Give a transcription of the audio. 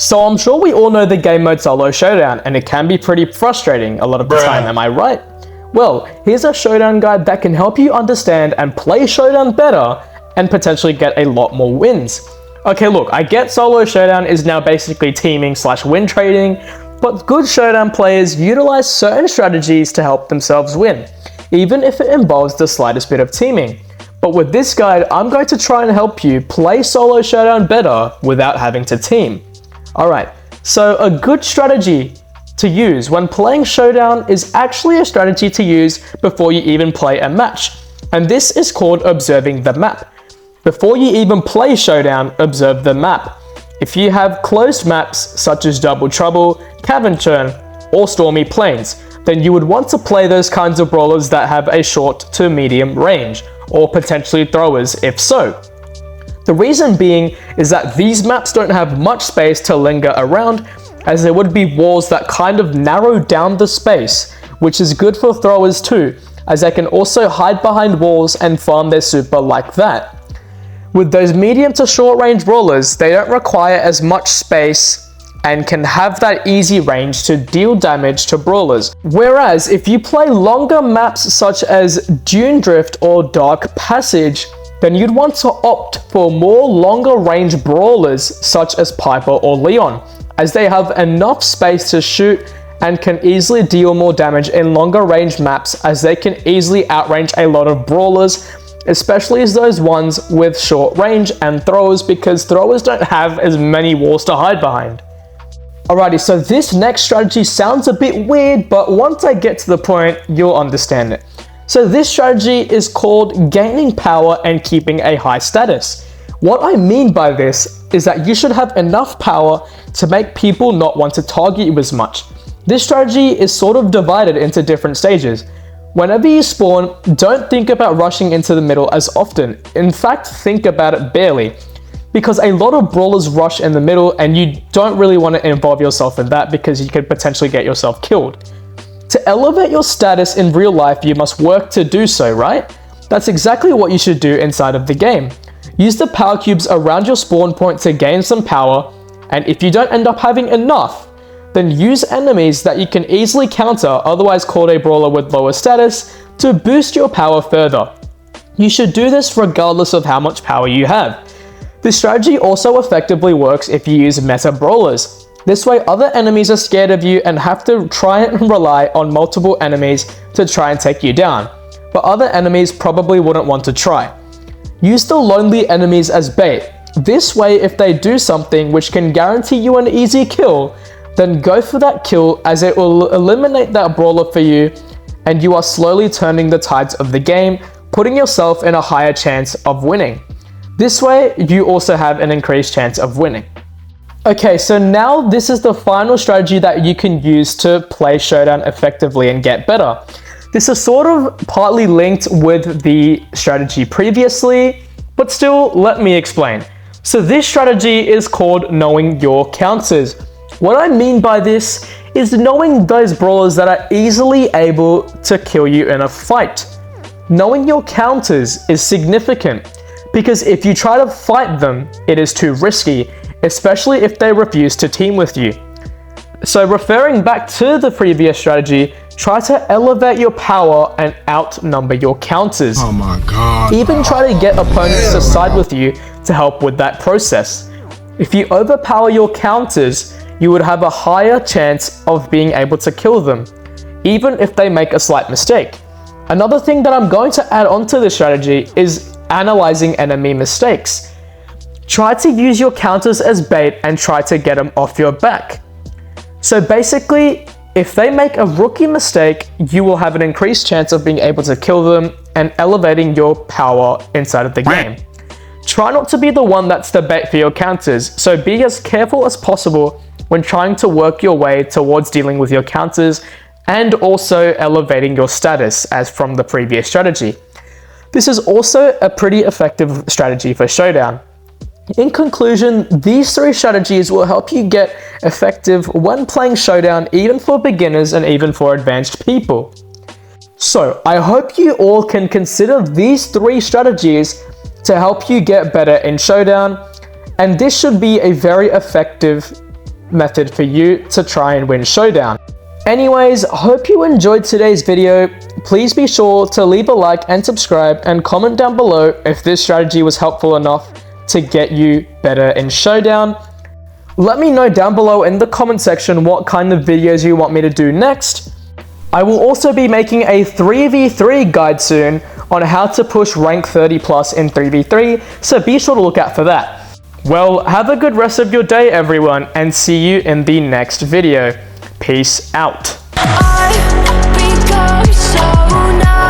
So I'm sure we all know the game mode Solo Showdown, and it can be pretty frustrating a lot of the time, am I right? Well, here's a Showdown guide that can help you understand and play Showdown better and potentially get a lot more wins. Okay, look, I get Solo Showdown is now basically teaming / win trading, but good Showdown players utilize certain strategies to help themselves win, even if it involves the slightest bit of teaming. But with this guide, I'm going to try and help you play Solo Showdown better without having to team. Alright, so a good strategy to use when playing Showdown is actually a strategy to use before you even play a match, and this is called observing the map. Before you even play Showdown, observe the map. If you have closed maps such as Double Trouble, Cavern Churn, or Stormy Plains, then you would want to play those kinds of brawlers that have a short to medium range, or potentially throwers if so. The reason being is that these maps don't have much space to linger around, as there would be walls that kind of narrow down the space, which is good for throwers too, as they can also hide behind walls and farm their super like that. With those medium to short range brawlers, they don't require as much space and can have that easy range to deal damage to brawlers. Whereas if you play longer maps such as Dune Drift or Dark Passage, then you'd want to opt for more longer range brawlers such as Piper or Leon, as they have enough space to shoot and can easily deal more damage in longer range maps, as they can easily outrange a lot of brawlers, especially as those ones with short range and throwers, because throwers don't have as many walls to hide behind. Alrighty, so this next strategy sounds a bit weird, but once I get to the point, you'll understand it. So this strategy is called gaining power and keeping a high status. What I mean by this is that you should have enough power to make people not want to target you as much. This strategy is sort of divided into different stages. Whenever you spawn, don't think about rushing into the middle as often. In fact, think about it barely, because a lot of brawlers rush in the middle and you don't really want to involve yourself in that because you could potentially get yourself killed. To elevate your status in real life, you must work to do so, right? That's exactly what you should do inside of the game. Use the power cubes around your spawn point to gain some power, and if you don't end up having enough, then use enemies that you can easily counter, otherwise called a brawler with lower status, to boost your power further. You should do this regardless of how much power you have. This strategy also effectively works if you use meta brawlers. This way other enemies are scared of you and have to try and rely on multiple enemies to try and take you down, but other enemies probably wouldn't want to try. Use the lonely enemies as bait. This way, if they do something which can guarantee you an easy kill, then go for that kill, as it will eliminate that brawler for you, and you are slowly turning the tides of the game, putting yourself in a higher chance of winning. This way, you also have an increased chance of winning. Okay, so now this is the final strategy that you can use to play Showdown effectively and get better. This is sort of partly linked with the strategy previously, but still, let me explain. So this strategy is called knowing your counters. What I mean by this is knowing those brawlers that are easily able to kill you in a fight. Knowing your counters is significant, because if you try to fight them, it is too risky, especially if they refuse to team with you. So referring back to the previous strategy, try to elevate your power and outnumber your counters. Oh my god. Even try to get opponents to side with you to help with that process. If you overpower your counters, you would have a higher chance of being able to kill them, even if they make a slight mistake. Another thing that I'm going to add onto this strategy is analyzing enemy mistakes. Try to use your counters as bait and try to get them off your back. So basically, if they make a rookie mistake, you will have an increased chance of being able to kill them and elevating your power inside of the game. Try not to be the one that's the bait for your counters, so be as careful as possible when trying to work your way towards dealing with your counters and also elevating your status as from the previous strategy. This is also a pretty effective strategy for Showdown. In conclusion, these three strategies will help you get effective when playing Showdown, even for beginners and even for advanced people. So, I hope you all can consider these three strategies to help you get better in Showdown, and this should be a very effective method for you to try and win Showdown. Anyways, hope you enjoyed today's video. Please be sure to leave a like and subscribe and comment down below if this strategy was helpful enough to get you better in Showdown. Let me know down below in the comment section what kind of videos you want me to do next. I will also be making a 3v3 guide soon on how to push rank 30 plus in 3v3, so be sure to look out for that. Well, have a good rest of your day everyone, and see you in the next video. Peace out. I become so numb.